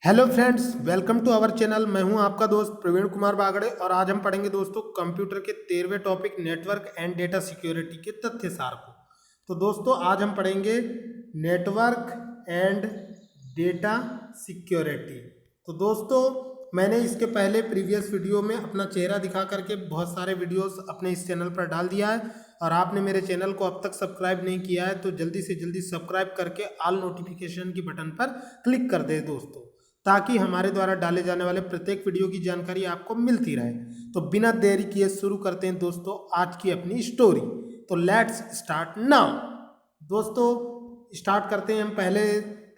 Hello friends, welcome to our channel. मैं हूं आपका दोस्त प्रवीण कुमार बागड़े और आज हम पढ़ेंगे दोस्तों कंप्यूटर के 13वें topic network and data security के तथ्य सार को। तो दोस्तों आज हम पढ़ेंगे नेटवर्क एंड डेटा सिक्योरिटी। तो दोस्तों मैंने इसके पहले प्रीवियस वीडियो में अपना चेहरा दिखा करके बहुत सारे वीडियोस अपने इस चैनल पर डाल दिया है और आपने मेरे चैनल को अब तक सब्सक्राइब नहीं किया है तो जल्दी से जल्दी सब्सक्राइब करके ऑल नोटिफिकेशन की बटन पर क्लिक कर दे दोस्तों, ताकि हमारे द्वारा डाले जाने वाले प्रत्येक वीडियो की जानकारी आपको मिलती रहे। तो बिना देरी किए शुरू करते हैं दोस्तों आज की अपनी स्टोरी। तो लेट्स स्टार्ट नाउ। दोस्तों स्टार्ट करते हैं हम पहले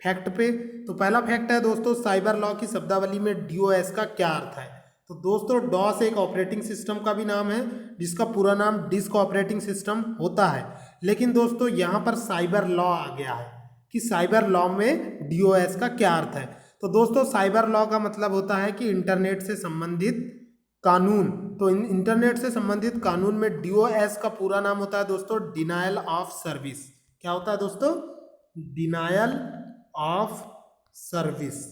फैक्ट पे। तो पहला फैक्ट है दोस्तों, साइबर लॉ की शब्दावली में डीओएस का क्या अर्थ है। तो दोस्तों डॉस एक ऑपरेटिंग सिस्टम का भी नाम है जिसका पूरा नाम डिस्क ऑपरेटिंग सिस्टम होता है, लेकिन दोस्तों यहाँ पर साइबर लॉ आ गया है कि साइबर लॉ में डीओएस का क्या अर्थ है। तो दोस्तों साइबर लॉ का मतलब होता है कि इंटरनेट से संबंधित कानून। तो इंटरनेट से संबंधित कानून में डीओएस का पूरा नाम होता है दोस्तों डिनायल ऑफ सर्विस। क्या होता है दोस्तों? Denial of service.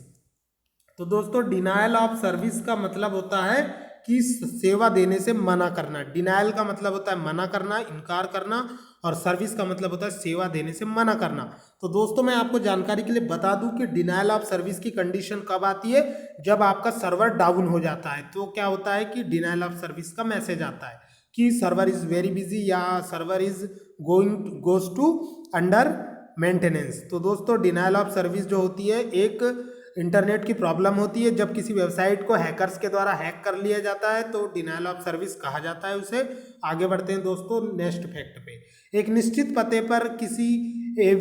तो दोस्तों डिनायल ऑफ सर्विस का मतलब होता है कि सेवा देने से मना करना। डिनायल का मतलब होता है मना करना, इनकार करना, और सर्विस का मतलब होता है सेवा देने से मना करना। तो दोस्तों मैं आपको जानकारी के लिए बता दूं कि डिनायल ऑफ सर्विस की कंडीशन कब आती है, जब आपका सर्वर डाउन हो जाता है। तो क्या होता है कि डिनायल ऑफ सर्विस का मैसेज आता है कि सर्वर इज वेरी बिजी या server is goes to under maintenance. तो दोस्तों डिनायल ऑफ सर्विस जो होती है एक इंटरनेट की प्रॉब्लम होती है। जब किसी वेबसाइट को हैकर्स के द्वारा हैक कर लिया जाता है तो डिनायल ऑफ सर्विस कहा जाता है उसे। आगे बढ़ते हैं दोस्तों नेक्स्ट फैक्ट पे। एक निश्चित पते पर किसी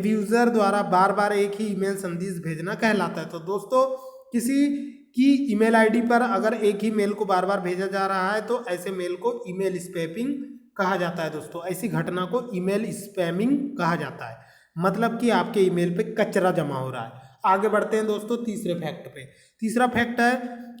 यूजर द्वारा बार बार एक ही ईमेल संदेश भेजना कहलाता है। तो दोस्तों किसी की ईमेल आईडी पर अगर एक ही मेल को बार बार भेजा जा रहा है तो ऐसे मेल को ईमेल स्पैमिंग कहा जाता है दोस्तों। ऐसी घटना को ईमेल स्पैमिंग कहा जाता है, मतलब कि आपके ईमेल पे कचरा जमा हो रहा है। आगे बढ़ते हैं दोस्तों तीसरे फैक्ट पे। तीसरा फैक्ट है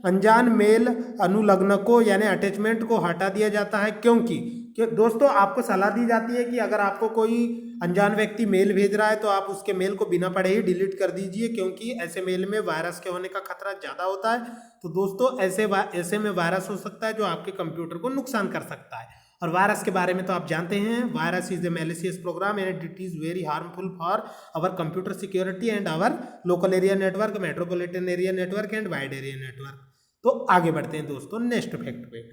अनजान मेल अनुलग्नकों यानी अटैचमेंट को हटा दिया जाता है, क्योंकि दोस्तों आपको सलाह दी जाती है कि अगर आपको कोई अनजान व्यक्ति मेल भेज रहा है तो आप उसके मेल को बिना पढ़े ही डिलीट कर दीजिए, क्योंकि ऐसे मेल में वायरस के होने का खतरा ज़्यादा होता है। तो दोस्तों ऐसे में वायरस हो सकता है जो आपके कंप्यूटर को नुकसान कर सकता है। और वायरस के बारे में तो आप जानते हैं, virus is a malicious program and it is very harmful for our computer security and our local area network, metropolitan area network and wide area network. तो आगे बढ़ते हैं दोस्तों नेक्स्ट फैक्ट पे।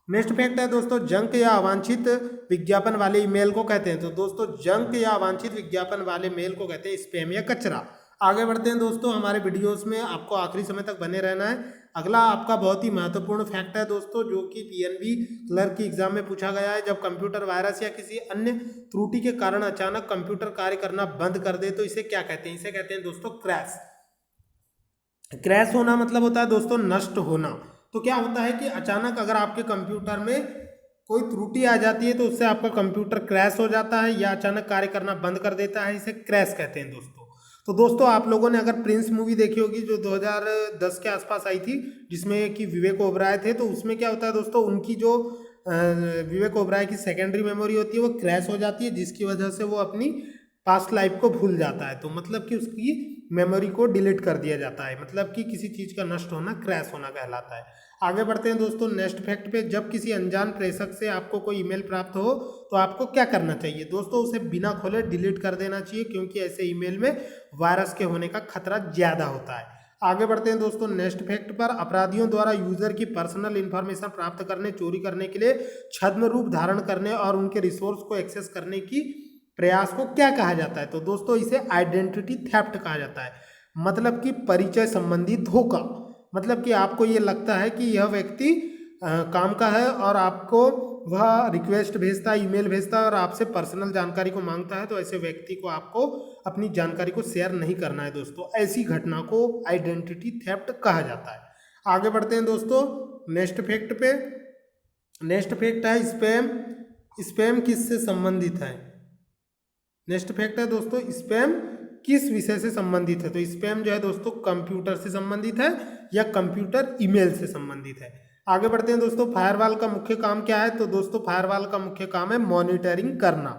नेक्स्ट फैक्ट है दोस्तों जंक या अवांछित विज्ञापन वाले ईमेल को कहते हैं। तो दोस्तों जंक या अवांछित विज्ञापन वाले मेल को कहते हैं स्पैम या कचरा। आगे बढ़ते हैं दोस्तों, हमारे वीडियोस में आपको आखिरी समय तक बने रहना है। अगला आपका बहुत ही महत्वपूर्ण फैक्ट है दोस्तों, जो कि पीएनबी क्लर्क की एग्जाम में पूछा गया है। जब कंप्यूटर वायरस या किसी अन्य त्रुटि के कारण अचानक कंप्यूटर कार्य करना बंद कर दे तो इसे क्या कहते हैं? इसे कहते हैं दोस्तों क्रैश। क्रैश होना मतलब होता है दोस्तों नष्ट होना। तो क्या होता है कि अचानक अगर आपके कंप्यूटर में कोई त्रुटि आ जाती है तो उससे आपका कंप्यूटर क्रैश हो जाता है या अचानक कार्य करना बंद कर देता है, इसे क्रैश कहते हैं दोस्तों। तो दोस्तों आप लोगों ने अगर प्रिंस मूवी देखी होगी जो 2010 के आसपास आई थी, जिसमें कि विवेक ओबराय थे, तो उसमें क्या होता है दोस्तों उनकी जो विवेक ओबराय की सेकेंडरी मेमोरी होती है वो क्रैश हो जाती है, जिसकी वजह से वो अपनी पास्ट लाइफ को भूल जाता है। तो मतलब कि उसकी मेमोरी को डिलीट कर दिया जाता है, मतलब कि किसी चीज़ का नष्ट होना क्रैश होना कहलाता है। आगे बढ़ते हैं दोस्तों नेक्स्ट फैक्ट पे। जब किसी अनजान प्रेषक से आपको कोई ईमेल प्राप्त हो तो आपको क्या करना चाहिए? दोस्तों उसे बिना खोले डिलीट कर देना चाहिए, क्योंकि ऐसे ईमेल में वायरस के होने का खतरा ज़्यादा होता है। आगे बढ़ते हैं दोस्तों नेक्स्ट फैक्ट पर। अपराधियों द्वारा यूजर की पर्सनल इंफॉर्मेशन प्राप्त करने, चोरी करने के लिए छद्म रूप धारण करने और उनके रिसोर्स को एक्सेस करने की प्रयास को क्या कहा जाता है? तो दोस्तों इसे आइडेंटिटी थेफ्ट कहा जाता है, मतलब कि परिचय संबंधी धोखा। मतलब कि आपको ये लगता है कि यह व्यक्ति काम का है और आपको वह रिक्वेस्ट भेजता है, ईमेल भेजता है और आपसे पर्सनल जानकारी को मांगता है, तो ऐसे व्यक्ति को आपको अपनी जानकारी को शेयर नहीं करना है दोस्तों। ऐसी घटना को आइडेंटिटी थेफ्ट कहा जाता है। आगे बढ़ते हैं दोस्तों नेक्स्ट फैक्ट पे। नेक्स्ट फैक्ट है स्पैम। स्पैम किससे संबंधित है? नेक्स्ट फैक्ट है दोस्तों स्पैम किस विषय से संबंधित है? तो स्पैम जो है दोस्तों कंप्यूटर से संबंधित है या कंप्यूटर ईमेल से संबंधित है। आगे बढ़ते हैं दोस्तों, फायरवॉल का मुख्य काम क्या है? तो दोस्तों फायरवॉल का मुख्य काम है मॉनिटरिंग करना।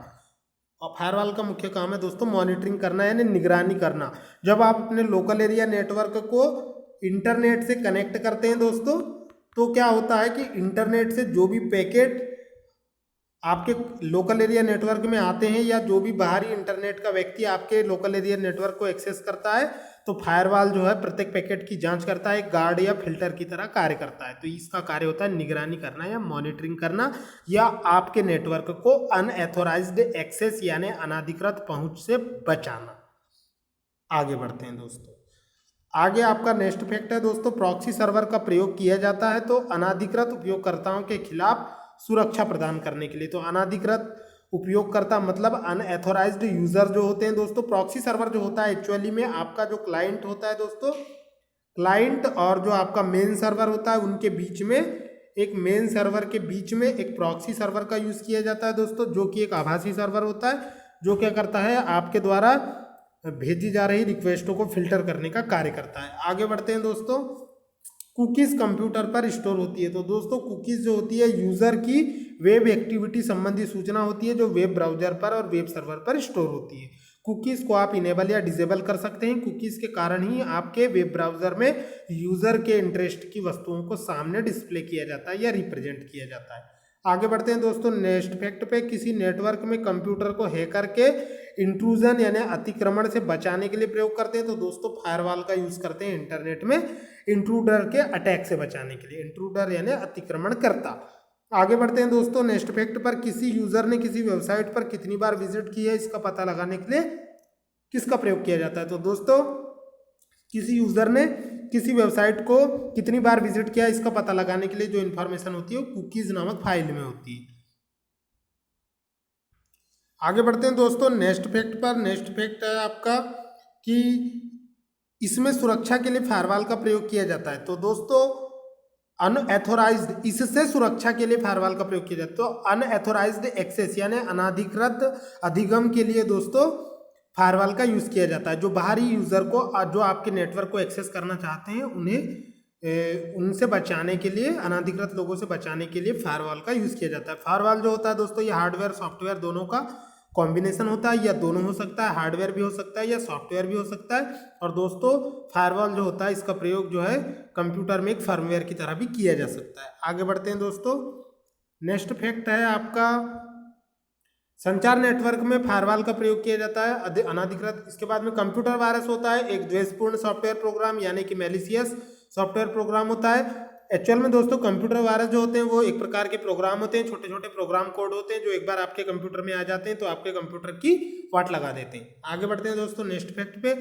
और फायरवॉल का मुख्य काम है दोस्तों मॉनिटरिंग करना यानी निगरानी करना। जब आप अपने लोकल एरिया नेटवर्क को इंटरनेट से कनेक्ट करते हैं दोस्तों, तो क्या होता है कि इंटरनेट से जो भी पैकेट आपके लोकल एरिया नेटवर्क में आते हैं या जो भी बाहरी इंटरनेट का व्यक्ति आपके लोकल एरिया नेटवर्क को एक्सेस करता है, तो फायरवॉल जो है प्रत्येक पैकेट की जांच करता है, एक गार्ड या फिल्टर की तरह कार्य करता है। तो इसका कार्य होता है निगरानी करना या मॉनिटरिंग करना, या आपके नेटवर्क को अनएथोराइज्ड एक्सेस यानी अनाधिकृत पहुंच से बचाना। आगे बढ़ते हैं दोस्तों। आगे आपका नेक्स्ट फैक्ट है दोस्तों, प्रॉक्सी सर्वर का प्रयोग किया जाता है तो अनाधिकृत उपयोगकर्ताओं के खिलाफ सुरक्षा प्रदान करने के लिए। तो अनाधिकृत उपयोगकर्ता मतलब अनएथोराइज्ड यूजर जो होते हैं दोस्तों। प्रॉक्सी सर्वर जो होता है एक्चुअली में आपका जो क्लाइंट होता है दोस्तों, क्लाइंट और जो आपका मेन सर्वर होता है उनके बीच में, एक मेन सर्वर के बीच में एक प्रॉक्सी सर्वर का यूज किया जाता है दोस्तों, जो कि एक आभासी सर्वर होता है, जो क्या करता है आपके द्वारा भेजी जा रही रिक्वेस्टों को फिल्टर करने का कार्य करता है। आगे बढ़ते हैं दोस्तों। कुकीज़ कंप्यूटर पर स्टोर होती है। तो दोस्तों कुकीज़ जो होती है यूज़र की वेब एक्टिविटी संबंधी सूचना होती है, जो वेब ब्राउजर पर और वेब सर्वर पर स्टोर होती है। कुकीज़ को आप इनेबल या डिसेबल कर सकते हैं। कुकीज़ के कारण ही आपके वेब ब्राउजर में यूज़र के इंटरेस्ट की वस्तुओं को सामने डिस्प्ले किया जाता है या रिप्रेजेंट किया जाता है। आगे बढ़ते हैं दोस्तों नेक्स्ट फैक्ट पे। किसी नेटवर्क में कंप्यूटर को हैकर के इंट्रूजन यानी अतिक्रमण से बचाने के लिए प्रयोग करते हैं। तो दोस्तों फायरवॉल का यूज करते हैं इंटरनेट में इंट्रूडर के अटैक से बचाने के लिए, इंट्रूडर यानी अतिक्रमण करता। आगे बढ़ते हैं दोस्तों नेक्स्ट फैक्ट पर। किसी यूजर ने किसी वेबसाइट पर कितनी बार विजिट की है, इसका पता लगाने के लिए किसका प्रयोग किया जाता है। तो दोस्तों किसी यूजर ने किसी वेबसाइट को कितनी बार विजिट किया, इसका पता लगाने के लिए जो इन्फॉर्मेशन होती है वो कुकीज नामक फाइल में होती है। आगे बढ़ते हैं दोस्तों नेक्स्ट फैक्ट पर। नेक्स्ट फैक्ट है आपका कि इसमें सुरक्षा के लिए फायरवॉल का प्रयोग किया जाता है। तो दोस्तों अनएथोराइज्ड, इससे सुरक्षा के लिए फायरवॉल का प्रयोग किया जाता है। तो अनएथोराइज्ड एक्सेस यानी अनाधिकृत अधिगम के लिए दोस्तों फायरवॉल का यूज किया जाता है। जो बाहरी यूजर को जो आपके नेटवर्क को एक्सेस करना चाहते हैं उन्हें उनसे बचाने के लिए, अनाधिकृत लोगों से बचाने के लिए फायरवॉल का यूज किया जाता है। फायरवॉल जो होता है दोस्तों ये हार्डवेयर सॉफ्टवेयर दोनों का कॉम्बिनेशन होता है, या दोनों हो सकता है, हार्डवेयर भी हो सकता है या सॉफ्टवेयर भी हो सकता है। और दोस्तों फायरवॉल जो होता है इसका प्रयोग जो है कंप्यूटर में एक फर्मवेयर की तरह भी किया जा सकता है। आगे बढ़ते हैं दोस्तों नेक्स्ट फैक्ट है आपका संचार नेटवर्क में फायरवॉल का प्रयोग किया जाता है अनाधिकृत। इसके बाद में कंप्यूटर वायरस होता है, एक द्वेषपूर्ण सॉफ्टवेयर प्रोग्राम यानी कि मैलिशियस सॉफ्टवेयर प्रोग्राम होता है। एक्चुअल में दोस्तों कंप्यूटर वायरस जो होते हैं वो एक प्रकार के प्रोग्राम होते हैं, छोटे छोटे प्रोग्राम कोड होते हैं जो एक बार आपके कंप्यूटर में आ जाते हैं तो आपके कंप्यूटर की वाट लगा देते हैं। आगे बढ़ते हैं दोस्तों नेक्स्ट फैक्ट पे।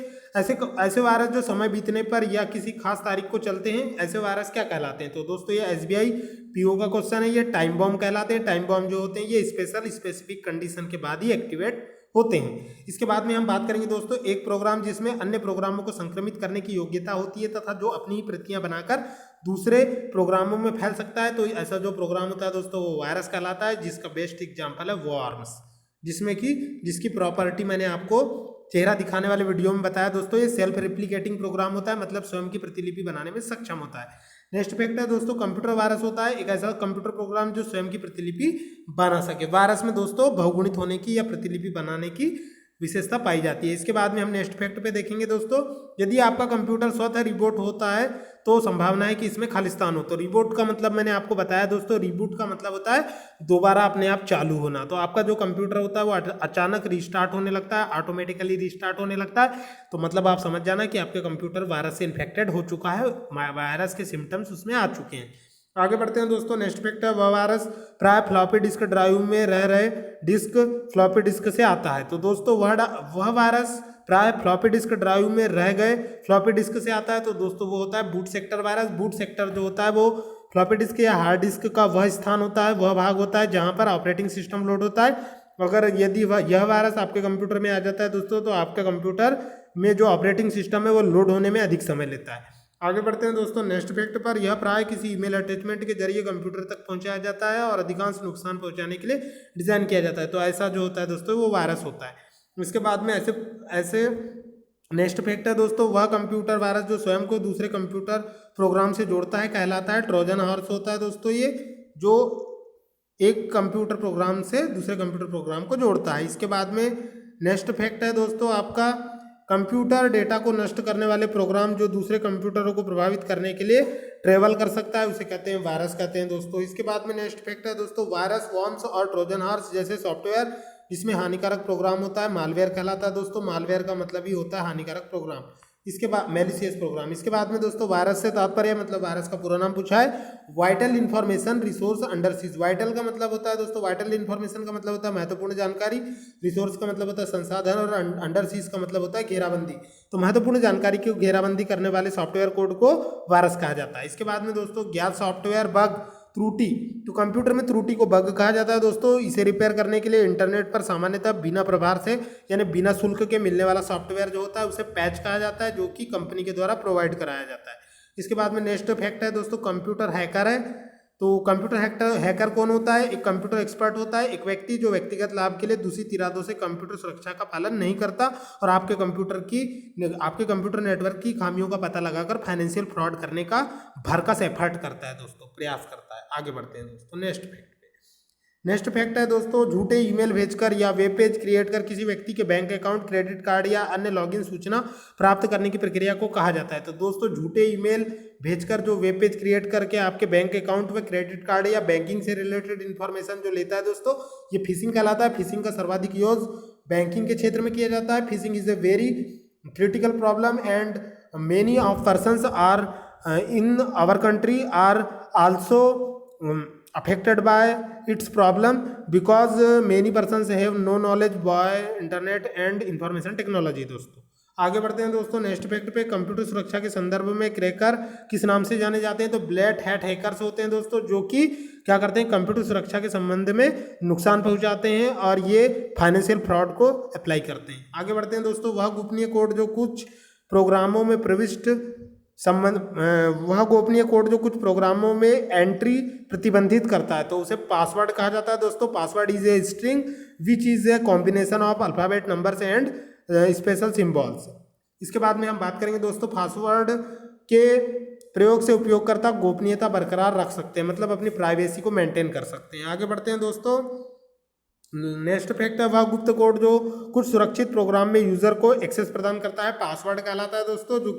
ऐसे वायरस जो समय बीतने पर या किसी खास तारीख को चलते हैं, ऐसे वायरस क्या कहलाते हैं। तो दोस्तों ये SBI PO का क्वेश्चन है, ये टाइम बॉम्ब कहलाते हैं। टाइम बॉम्ब जो होते हैं ये स्पेसिफिक कंडीशन के बाद ही एक्टिवेट होते हैं। इसके बाद में हम बात करेंगे दोस्तों एक प्रोग्राम जिसमें अन्य प्रोग्रामों को संक्रमित करने की योग्यता होती है तथा जो अपनी ही प्रतियां बनाकर दूसरे प्रोग्रामों में फैल सकता है। तो ऐसा जो प्रोग्राम होता है दोस्तों वो वायरस कहलाता है, जिसका बेस्ट एग्जांपल है वॉर्म्स, जिसकी प्रॉपर्टी मैंने आपको चेहरा दिखाने वाले वीडियो में बताया दोस्तों। ये सेल्फ रिप्लिकेटिंग प्रोग्राम होता है, मतलब स्वयं की प्रतिलिपि बनाने में सक्षम होता है। नेक्स्ट फैक्ट है दोस्तों कंप्यूटर वायरस होता है एक ऐसा कंप्यूटर प्रोग्राम जो स्वयं की प्रतिलिपि बना सके। वायरस में दोस्तों बहुगुणित होने की या प्रतिलिपि बनाने की विशेषता पाई जाती है। इसके बाद में हम नेक्स्ट फैक्ट पे देखेंगे दोस्तों, यदि आपका कंप्यूटर स्वतः रिबूट होता है तो संभावना है कि इसमें खालिस्तान हो। तो रिबूट का मतलब मैंने आपको बताया दोस्तों, रिबूट का मतलब होता है दोबारा अपने आप चालू होना। तो आपका जो कंप्यूटर होता है वो अचानक रिस्टार्ट होने लगता है, ऑटोमेटिकली रिस्टार्ट होने लगता है। तो मतलब आप समझ जाना कि आपके कंप्यूटर वायरस से इन्फेक्टेड हो चुका है, वायरस के सिम्टम्स उसमें आ चुके हैं। आगे बढ़ते हैं दोस्तों नेक्स्ट फैक्ट है वह वायरस प्राय फ्लॉपी डिस्क ड्राइव में रह रहे डिस्क फ्लॉपी डिस्क से आता है। तो दोस्तों वह वायरस प्राय फ्लॉपी डिस्क ड्राइव में रह गए फ्लॉपी डिस्क से आता है। तो दोस्तों वो होता है boot sector virus. Boot sector जो होता है वो फ्लॉपी डिस्क या हार्ड डिस्क का वह स्थान होता है, वह भाग होता है जहां पर ऑपरेटिंग सिस्टम लोड होता है। अगर यदि यह वायरस आपके कंप्यूटर में आ जाता है दोस्तों तो आपके कंप्यूटर में जो ऑपरेटिंग सिस्टम है वो लोड होने में अधिक समय लेता है। आगे बढ़ते हैं दोस्तों नेक्स्ट फैक्ट पर। यह प्राय किसी ईमेल अटैचमेंट के जरिए कंप्यूटर तक पहुंचाया जाता है और अधिकांश नुकसान पहुंचाने के लिए डिजाइन किया जाता है। तो ऐसा जो होता है दोस्तों वो वायरस होता है। इसके बाद में ऐसे नेक्स्ट फैक्ट है दोस्तों वह कंप्यूटर वायरस जो स्वयं को दूसरे कंप्यूटर प्रोग्राम से जोड़ता है कहलाता है ट्रोजन हॉर्स होता है दोस्तों, ये जो एक कंप्यूटर प्रोग्राम से दूसरे कंप्यूटर प्रोग्राम को जोड़ता है। इसके बाद में नेक्स्ट फैक्ट है दोस्तों आपका कंप्यूटर डेटा को नष्ट करने वाले प्रोग्राम जो दूसरे कंप्यूटरों को प्रभावित करने के लिए ट्रेवल कर सकता है, उसे कहते हैं वायरस कहते हैं दोस्तों। इसके बाद में नेक्स्ट फैक्ट है दोस्तों, वायरस, वॉर्म्स और ट्रोजन हॉर्स जैसे सॉफ्टवेयर जिसमें हानिकारक प्रोग्राम होता है मालवेयर कहलाता है दोस्तों। मालवेयर का मतलब ही होता है हानिकारक प्रोग्राम। इसके बाद मैलिशियस प्रोग्राम। इसके बाद में दोस्तों वायरस से तात्पर्य मतलब वायरस का पूरा नाम पूछा है, vital information resource under seize. Vital का मतलब होता है दोस्तों, वाइटल इंफॉर्मेशन का मतलब होता है महत्वपूर्ण जानकारी, रिसोर्स का मतलब होता है संसाधन और अंडर सीज का मतलब होता है घेराबंदी। तो महत्वपूर्ण जानकारी की घेराबंदी करने वाले सॉफ्टवेयर कोड को वायरस कहा जाता है। इसके बाद में दोस्तों ज्ञात सॉफ्टवेयर बग, त्रुटि। तो कंप्यूटर में त्रुटि को बग कहा जाता है दोस्तों। इसे रिपेयर करने के लिए इंटरनेट पर सामान्यतः बिना प्रभार से यानी बिना शुल्क के मिलने वाला सॉफ्टवेयर जो होता है उसे पैच कहा जाता है, जो कि कंपनी के द्वारा प्रोवाइड कराया जाता है। इसके बाद में नेक्स्ट फैक्ट है दोस्तों, कंप्यूटर हैकर है। तो कंप्यूटर हैकर कौन होता है? एक कंप्यूटर एक्सपर्ट होता है, एक व्यक्ति जो व्यक्तिगत लाभ के लिए दूषित इरादों से कंप्यूटर सुरक्षा का पालन नहीं करता और आपके कंप्यूटर नेटवर्क की खामियों का पता लगाकर फाइनेंशियल फ्रॉड करने का भरकस एफर्ट करता है दोस्तों, प्रयास करता है। आगे बढ़ते हैं दोस्तों नेक्स्ट फैक्ट पे। नेक्स्ट फैक्ट है दोस्तों, झूठे ईमेल भेजकर या वेब पेज क्रिएट कर किसी व्यक्ति के बैंक अकाउंट, क्रेडिट कार्ड या अन्य लॉगिन सूचना प्राप्त करने की प्रक्रिया को कहा जाता है। तो दोस्तों झूठे ईमेल भेजकर जो वेब पेज क्रिएट करके आपके बैंक अकाउंट व क्रेडिट कार्ड या बैंकिंग से रिलेटेड इन्फॉर्मेशन जो लेता है दोस्तों, ये फिशिंग कहलाता है। फिशिंग का सर्वाधिक यूज बैंकिंग के क्षेत्र में किया जाता है। Phishing is a very critical problem and many of persons are in our country are also affected by its problem because many persons have no knowledge by internet and information technology। दोस्तों आगे बढ़ते हैं दोस्तों next fact पे। Computer सुरक्षा के संदर्भ में क्रैकर किस नाम से जाने जाते हैं? तो ब्लैक हैट हैकर्स होते हैं दोस्तों, जो कि क्या करते हैं, कंप्यूटर सुरक्षा के संबंध में नुकसान पहुंचाते हैं और ये फाइनेंशियल फ्रॉड को अप्लाई करते हैं। आगे बढ़ते हैं दोस्तों, वह गोपनीय कोड जो कुछ प्रोग्रामों में प्रविष्ट वह गोपनीय कोड जो कुछ प्रोग्रामों में एंट्री प्रतिबंधित करता है तो उसे पासवर्ड कहा जाता है दोस्तों। Password is a string which is a combination of alphabet, numbers and special symbols. इसके बाद में हम बात करेंगे दोस्तों, पासवर्ड के प्रयोग से उपयोगकर्ता गोपनीयता बरकरार रख सकते हैं, मतलब अपनी प्राइवेसी को मेंटेन कर सकते हैं। आगे बढ़ते हैं दोस्तों, नेक्स्ट फैक्ट है वह गुप्त कोड जो कुछ सुरक्षित प्रोग्राम में यूजर को एक्सेस प्रदान करता है, पासवर्ड कहलाता है दोस्तों, जो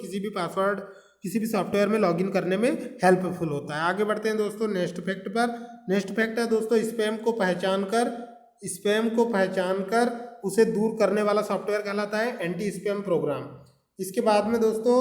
किसी भी सॉफ्टवेयर में लॉगिन करने में हेल्पफुल होता है। आगे बढ़ते हैं दोस्तों नेक्स्ट फैक्ट पर। नेक्स्ट फैक्ट है दोस्तों, स्पैम को पहचान कर उसे दूर करने वाला सॉफ्टवेयर कहलाता है एंटी स्पैम प्रोग्राम। इसके बाद में दोस्तों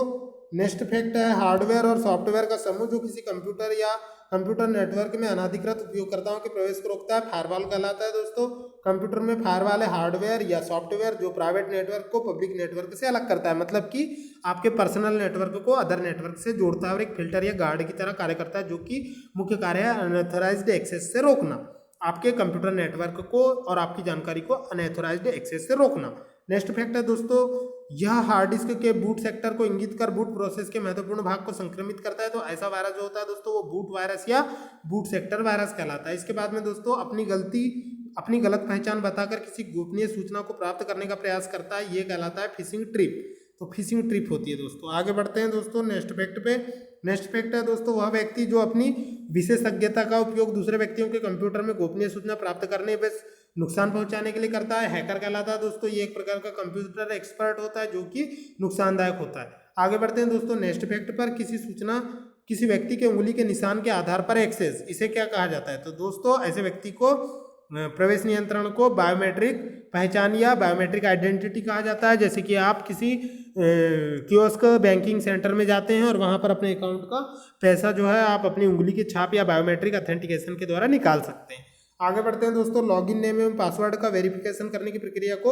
नेक्स्ट फैक्ट है हार्डवेयर और सॉफ्टवेयर का समूह जो किसी कंप्यूटर या कंप्यूटर नेटवर्क में अनाधिकृत उपयोगकर्ताओं के प्रवेश को रोकता है, फायरवॉल कहलाता है दोस्तों। कंप्यूटर में फायरवॉल है हार्डवेयर या सॉफ्टवेयर जो प्राइवेट नेटवर्क को पब्लिक नेटवर्क से अलग करता है, मतलब कि आपके पर्सनल नेटवर्क को अदर नेटवर्क से जोड़ता है और एक फिल्टर या गार्ड की तरह कार्य करता है, जो कि मुख्य कार्य है अनऑथराइज्ड एक्सेस से रोकना, आपके कंप्यूटर नेटवर्क को और आपकी जानकारी को अनऑथराइज्ड एक्सेस से रोकना। नेक्स्ट फैक्ट है दोस्तों, यह हार्ड डिस्क के बूट सेक्टर को इंगित कर बूट प्रोसेस के महत्वपूर्ण भाग को संक्रमित करता है। तो ऐसा वायरस जो होता है दोस्तों वो बूट वायरस या बूट सेक्टर वायरस कहलाता है। इसके बाद में दोस्तों अपनी गलत पहचान बताकर किसी गोपनीय सूचना को प्राप्त करने का प्रयास करता है, ये कहलाता है फिशिंग ट्रिप। तो फिशिंग ट्रिप होती है दोस्तों। आगे बढ़ते हैं दोस्तों नेक्स्ट फैक्ट पे। नेक्स्ट फैक्ट है दोस्तों, वह व्यक्ति जो अपनी विशेषज्ञता का उपयोग दूसरे व्यक्तियों के कंप्यूटर में गोपनीय सूचना प्राप्त करने व नुकसान पहुंचाने के लिए करता है, हैकर कहलाता है दोस्तों। ये एक प्रकार का कंप्यूटर एक्सपर्ट होता है जो कि नुकसानदायक होता है। आगे बढ़ते हैं दोस्तों नेक्स्ट फैक्ट पर। किसी व्यक्ति के उंगली के निशान के आधार पर एक्सेस, इसे क्या कहा जाता है? तो दोस्तों ऐसे व्यक्ति को प्रवेश नियंत्रण को बायोमेट्रिक पहचान या बायोमेट्रिक आइडेंटिटी कहा जाता है। जैसे कि आप किसी कियोस्क बैंकिंग सेंटर में जाते हैं और वहां पर अपने अकाउंट का पैसा जो है आप अपनी उंगली की छाप या बायोमेट्रिक ऑथेंटिकेशन के द्वारा निकाल सकते हैं। आगे बढ़ते हैं दोस्तों, लॉगिन नेम एवं पासवर्ड का वेरिफिकेशन करने की प्रक्रिया को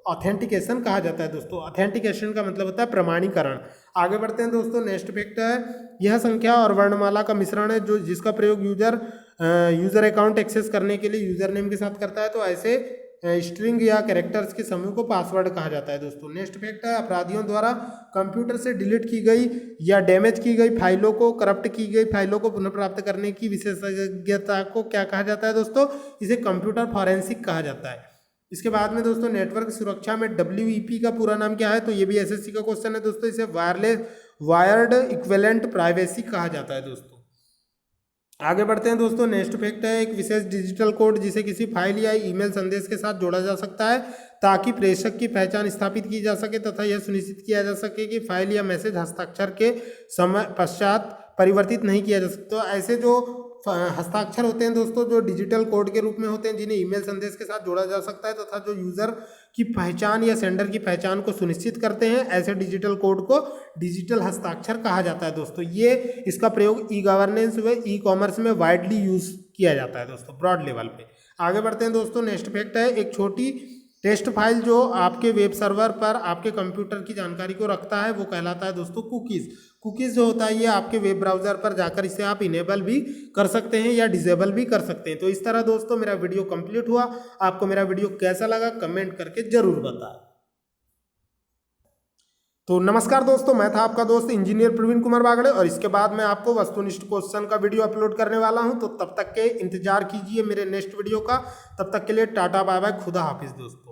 ऑथेंटिकेशन कहा जाता है दोस्तों। ऑथेंटिकेशन का मतलब होता है प्रमाणीकरण। आगे बढ़ते हैं दोस्तों नेक्स्ट फैक्ट है, यह संख्या और वर्णमाला का मिश्रण है जो जिसका प्रयोग यूजर अकाउंट एक्सेस करने के लिए यूजर नेम के साथ करता है। तो ऐसे स्ट्रिंग या कैरेक्टर्स के समूह को पासवर्ड कहा जाता है दोस्तों। नेक्स्ट फैक्ट है, अपराधियों द्वारा कंप्यूटर से डिलीट की गई या डैमेज की गई फाइलों को, करप्ट की गई फाइलों को पुनः प्राप्त करने की विशेषज्ञता को क्या कहा जाता है दोस्तों? इसे कंप्यूटर फॉरेंसिक कहा जाता है। इसके बाद में दोस्तों नेटवर्क सुरक्षा में WEP का पूरा नाम क्या है? तो ये भी SSC का क्वेश्चन है दोस्तों। इसे वायर्ड इक्विवेलेंट प्राइवेसी कहा जाता है दोस्तों। आगे बढ़ते हैं दोस्तों नेक्स्ट फैक्ट है, एक विशेष डिजिटल कोड जिसे किसी फाइल या ईमेल संदेश के साथ जोड़ा जा सकता है ताकि प्रेषक की पहचान स्थापित की जा सके तथा यह सुनिश्चित किया जा सके कि फाइल या मैसेज हस्ताक्षर के समय पश्चात परिवर्तित नहीं किया जा सकता। तो ऐसे जो हस्ताक्षर होते हैं दोस्तों, जो डिजिटल कोड के रूप में होते हैं, जिन्हें ईमेल संदेश के साथ जोड़ा जा सकता है तथा जो यूजर की पहचान या सेंडर की पहचान को सुनिश्चित करते हैं, ऐसे डिजिटल कोड को डिजिटल हस्ताक्षर कहा जाता है दोस्तों। ये इसका प्रयोग ई गवर्नेंस व ई कॉमर्स में वाइडली यूज किया जाता है दोस्तों, ब्रॉड लेवल पे। आगे बढ़ते हैं दोस्तों। नेक्स्ट फैक्ट है, एक छोटी टेस्ट फाइल जो आपके वेब सर्वर पर आपके कंप्यूटर की जानकारी को रखता है वो कहलाता है दोस्तों कुकीज़। कुकीज़ जो होता है ये आपके वेब ब्राउज़र पर जाकर इसे आप इनेबल भी कर सकते हैं या डिसेबल भी कर सकते हैं। तो इस तरह दोस्तों मेरा वीडियो कंप्लीट हुआ। आपको मेरा वीडियो कैसा लगा कमेंट करके ज़रूर बताएं। तो नमस्कार दोस्तों, मैं था आपका दोस्त इंजीनियर प्रवीण कुमार बागड़े और इसके बाद मैं आपको वस्तुनिष्ठ क्वेश्चन का वीडियो अपलोड करने वाला हूं। तो तब तक के इंतजार कीजिए मेरे नेक्स्ट वीडियो का। तब तक के लिए टाटा बाय बाय, खुदा हाफिज दोस्तों।